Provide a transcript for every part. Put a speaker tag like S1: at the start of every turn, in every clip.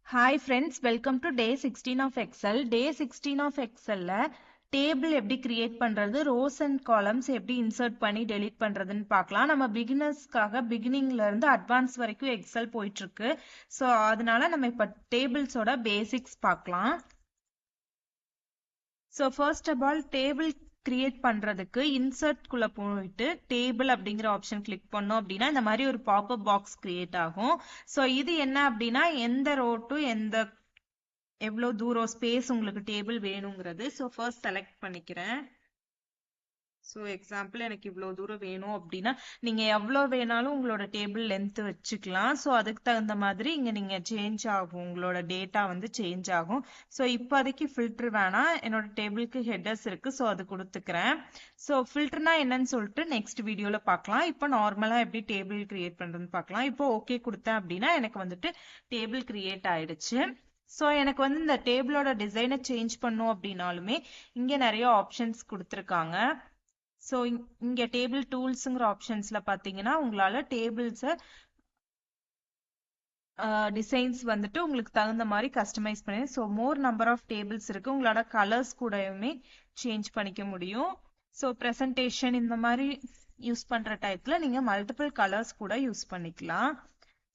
S1: Hi friends, welcome to day 16 of Excel. Day 16 of Excelல table எப்படி create பண்றது, rows and columns எப்படி insert பண்ணி delete பண்றதுன்னு பார்க்கலாம். நம்ம beginnersக்காக beginningல இருந்து advanced வரைக்கும் Excel போயிட்டு இருக்கு. So அதனால நம்ம இப்ப tables ஓட basics பார்க்கலாம். So first of all table create பண்றதுக்கு insert குள்ள போயிட்டு table அப்படிங்கிற ஆப்ஷன் கிளிக் பண்ணோம் அப்படின்னா இந்த மாதிரி ஒரு pop-up box create ஆகும். So இது என்ன அப்படின்னா எந்த row to எந்த எவ்வளவு தூரம் ஸ்பேஸ் உங்களுக்கு டேபிள் வேணுங்கிறது. ஸோ ஃபர்ஸ்ட் செலக்ட் பண்ணிக்கிறேன். ஸோ எக்ஸாம்பிள் எனக்கு இவ்வளோ தூரம் வேணும் அப்படின்னா நீங்கள் எவ்வளோ வேணாலும் உங்களோட டேபிள் லென்த் வச்சுக்கலாம். ஸோ அதுக்கு தகுந்த மாதிரி இங்கே நீங்கள் சேஞ்ச் ஆகும், உங்களோட டேட்டா வந்து சேஞ்ச் ஆகும். ஸோ இப்போதைக்கு ஃபில்டர் வேணாம், என்னோட டேபிளுக்கு ஹெட்டர்ஸ் இருக்கு, ஸோ அது கொடுத்துக்கிறேன். ஸோ ஃபில்டர்னா என்னன்னு சொல்லிட்டு நெக்ஸ்ட் வீடியோவில் பார்க்கலாம். இப்போ நார்மலாக எப்படி டேபிள் கிரியேட் பண்ணுறதுன்னு பார்க்கலாம். இப்போ ஓகே கொடுத்தேன் அப்படின்னா எனக்கு வந்துட்டு டேபிள் கிரியேட் ஆயிடுச்சு. ஸோ எனக்கு வந்து இந்த டேபிளோட டிசைனை சேஞ்ச் பண்ணும் அப்படின்னாலுமே இங்கே நிறைய ஆப்ஷன்ஸ் கொடுத்துருக்காங்க. ஸோ இங்கே டேபிள் டூல்ஸுங்கிற ஆப்ஷன்ஸில் பார்த்தீங்கன்னா உங்களால் டேபிள்ஸை டிசைன்ஸ் வந்துட்டு உங்களுக்கு தகுந்த மாதிரி கஸ்டமைஸ் பண்ணி, so more number of tables இருக்கு, உங்களோட கலர்ஸ் கூடயுமே சேஞ்ச் பண்ணிக்க முடியும். ஸோ ப்ரெசன்டேஷன் இந்த மாதிரி யூஸ் பண்ணுற டைப்ல நீங்கள் மல்டிபிள் கலர்ஸ் கூட யூஸ் பண்ணிக்கலாம்.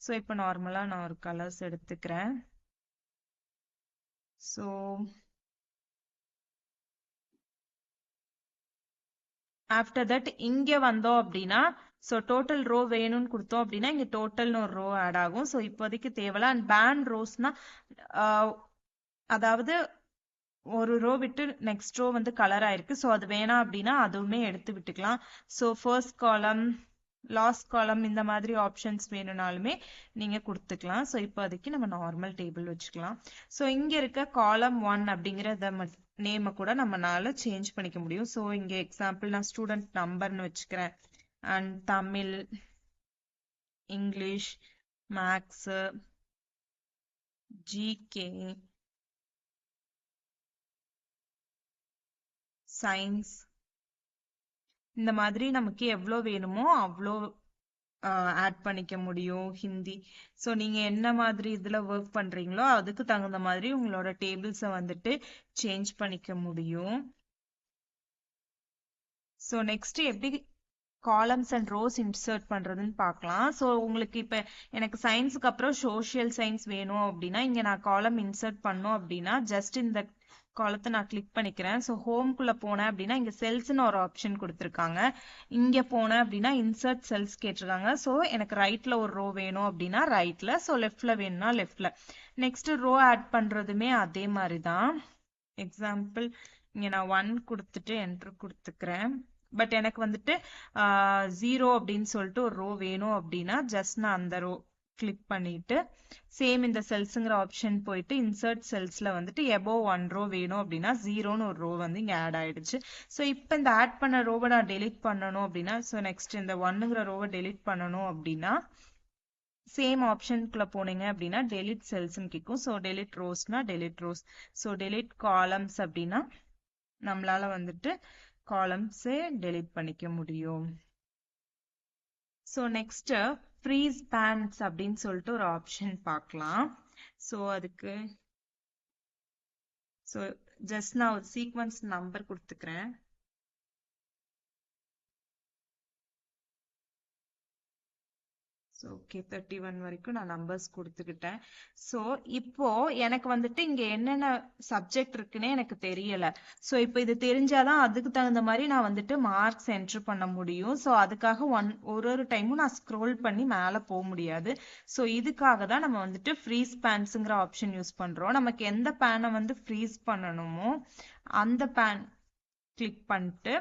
S1: ஸோ இப்போ நார்மலாக நான் ஒரு கலர்ஸ் எடுத்துக்கிறேன். So after that இங்க வந்தோம் அப்படின்னா ஸோ டோட்டல் ரோ வேணும்னு கொடுத்தோம் அப்படின்னா இங்க டோட்டல்னு ஒரு ரோ ஆட் ஆகும். ஸோ இப்போதைக்கு தேவையில்ல. அண்ட் பேண்ட் ரோஸ்னா அதாவது ஒரு ரோ விட்டு நெக்ஸ்ட் ரோ வந்து கலர் ஆயிருக்கு, ஸோ அது வேணாம் அப்படின்னா அதுவுமே எடுத்து விட்டுக்கலாம். So first column last column இந்த மாதிரி ஆப்ஷன்ஸ் வேணும்னாலுமே நீங்க கொடுத்துக்கலாம். ஸோ இப்போதைக்கு நம்ம நார்மல் டேபிள் வச்சுக்கலாம். ஸோ இங்க இருக்க காலம் 1 அப்படிங்கிற நேமை கூட நம்மளால சேஞ்ச் பண்ணிக்க முடியும். ஸோ இங்க எக்ஸாம்பிள் நான் ஸ்டூடெண்ட் நம்பர்னு வச்சுக்கிறேன். And Tamil, English, maths, GK, science, இந்த மாதிரி நமக்கு எவ்வளோ வேணுமோ அவ்வளோ ஆட் பண்ணிக்க முடியும். ஹிந்தி, ஸோ நீங்க என்ன மாதிரி இதுல ஒர்க் பண்றீங்களோ அதுக்கு தகுந்த மாதிரி உங்களோட டேபிள்ஸை வந்துட்டு சேஞ்ச் பண்ணிக்க முடியும். ஸோ நெக்ஸ்ட் எப்படி காலம்ஸ் அண்ட் ரோஸ் இன்சர்ட் பண்றதுன்னு பார்க்கலாம். ஸோ உங்களுக்கு இப்ப எனக்கு சயின்ஸுக்கு அப்புறம் சோஷியல் சயின்ஸ் வேணும் அப்படின்னா இங்க நான் காலம் இன்சர்ட் பண்ணோம் அப்படின்னா ஜஸ்ட் இந்த காலத்தை நான் கிளிக் பண்ணிக்கிறேன். ஸோ ஹோம்குள்ள போனேன் அப்படின்னா இங்க செல்ஸ்னு ஒரு ஆப்ஷன் கொடுத்துருக்காங்க. இங்க போனேன் அப்படின்னா இன்சர்ட் செல்ஸ் கேட்டிருக்காங்க. ஸோ எனக்கு ரைட்ல ஒரு ரோ வேணும் அப்படின்னா ரைட்ல, ஸோ லெஃப்ட்ல வேணும்னா லெஃப்ட்ல. நெக்ஸ்ட் ரோ ஆட் பண்றதுமே அதே மாதிரி தான். எக்ஸாம்பிள் இங்க நான் 1 கொடுத்துட்டு என்டர் கொடுத்துக்கிறேன். பட் எனக்கு வந்துட்டு 0 அப்படின்னு சொல்லிட்டு ஒரு ரோ வேணும் அப்படின்னா ஜஸ்ட் நான் அந்த ரோ கிளிக் பண்ணிட்டு சேம் இந்த செல்ஸுங்கிற ஆப்ஷன் போயிட்டு இன்சர்ட் செல்ஸ்ல வந்துட்டு எபோவ் 1 ரோ வேணும் அப்படின்னா 0ன்னு ஒரு ரோ வந்து இங்க ஆட் ஆயிடுச்சு. ஸோ இப்போ இந்த ஆட் பண்ண ரோவை நான் டெலிட் பண்ணணும் அப்படின்னா, ஸோ நெக்ஸ்ட் இந்த 1ங்கிற ரோவை டெலிட் பண்ணணும் அப்படின்னா சேம் ஆப்ஷனுக்குள்ள போனீங்க அப்படின்னா டெலிட் செல்ஸ்ன்னு கேட்கும். ஸோ டெலிட் ரோஸ்னா delete rows. So delete columns அப்படின்னா நம்மளால வந்துட்டு காலம்ஸே டெலிட் பண்ணிக்க முடியும். ஸோ நெக்ஸ்ட் ஃப்ரீஸ் பேன்ஸ் அப்படின்னு சொல்லிட்டு ஒரு ஆப்ஷன் பார்க்கலாம். ஸோ அதுக்கு ஸோ ஜஸ்ட் நான் ஒரு சீக்வன்ஸ் நம்பர் கொடுத்துக்கிறேன். ஸோ ஓகே 31 வரைக்கும் நான் நம்பர்ஸ் கொடுத்துக்கிட்டேன். ஸோ இப்போ எனக்கு வந்துட்டு இங்க என்னென்ன சப்ஜெக்ட் இருக்குன்னே எனக்கு தெரியல. ஸோ இப்போ இது தெரிஞ்சாதான் அதுக்கு தகுந்த மாதிரி நான் வந்துட்டு மார்க்ஸ் என்ட்ரு பண்ண முடியும். ஸோ அதுக்காக ஒரு டைமும் நான் ஸ்க்ரோல் பண்ணி மேலே போக முடியாது. ஸோ இதுக்காக தான் நம்ம வந்துட்டு ஃப்ரீஸ் பேன்ஸுங்கிற ஆப்ஷன் யூஸ் பண்றோம். நமக்கு எந்த பேனை வந்து ஃப்ரீஸ் பண்ணணுமோ அந்த பேன் கிளிக் பண்ணிட்டு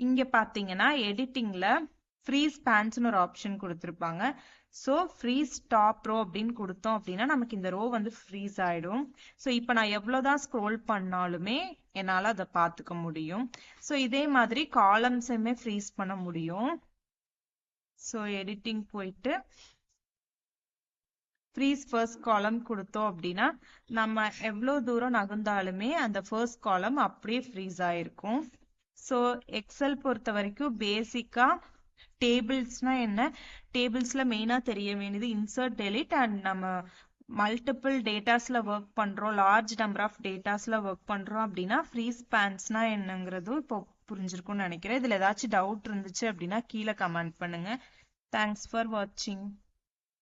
S1: இங்க பாத்தீங்கன்னா எடிட்டிங்ல ஃப்ரீஸ் பேன்ஸ்னு ஒரு ஆப்ஷன் கொடுத்துருப்பாங்க. ஸோ ஃப்ரீஸ் டாப் ரோ அப்படின்னு கொடுத்தோம் அப்படின்னா நமக்கு இந்த ரோ வந்து ஃப்ரீஸ் ஆயிடும். ஸோ இப்போ நான் எவ்வளோதான் ஸ்க்ரோல் பண்ணாலுமே என்னால் அதை பார்த்துக்க முடியும். ஸோ இதே மாதிரி காலம்ஸுமே ஃப்ரீஸ் பண்ண முடியும். ஸோ எடிட்டிங் போயிட்டு ஃப்ரீஸ் ஃபர்ஸ்ட் காலம் கொடுத்தோம் அப்படின்னா நம்ம எவ்வளோ தூரம் நகர்ந்தாலுமே அந்த ஃபர்ஸ்ட் காலம் அப்படியே ஃப்ரீஸ் ஆயிருக்கும். ஸோ எக்ஸல் பொறுத்த வரைக்கும் பேசிக்கா டேபிள்ஸ்னா என்ன, டேபிள்ஸ்ல மெயினா தெரிய வேண்டியது இன்சர்ட், டெலிட் அண்ட் நம்ம மல்டிபிள் டேட்டாஸ்ல ஒர்க் பண்றோம், லார்ஜ் நம்பர் ஆஃப் டேட்டாஸ்ல ஒர்க் பண்றோம் அப்படின்னா ஃப்ரீ ஸ்பேன்ஸ்னா என்னங்கிறதும் இப்போ புரிஞ்சிருக்கும்னு நினைக்கிறேன். இதுல ஏதாச்சும் டவுட் இருந்துச்சு அப்படின்னா கீழே கமெண்ட் பண்ணுங்க. தேங்க்ஸ் ஃபார் வாட்சிங்.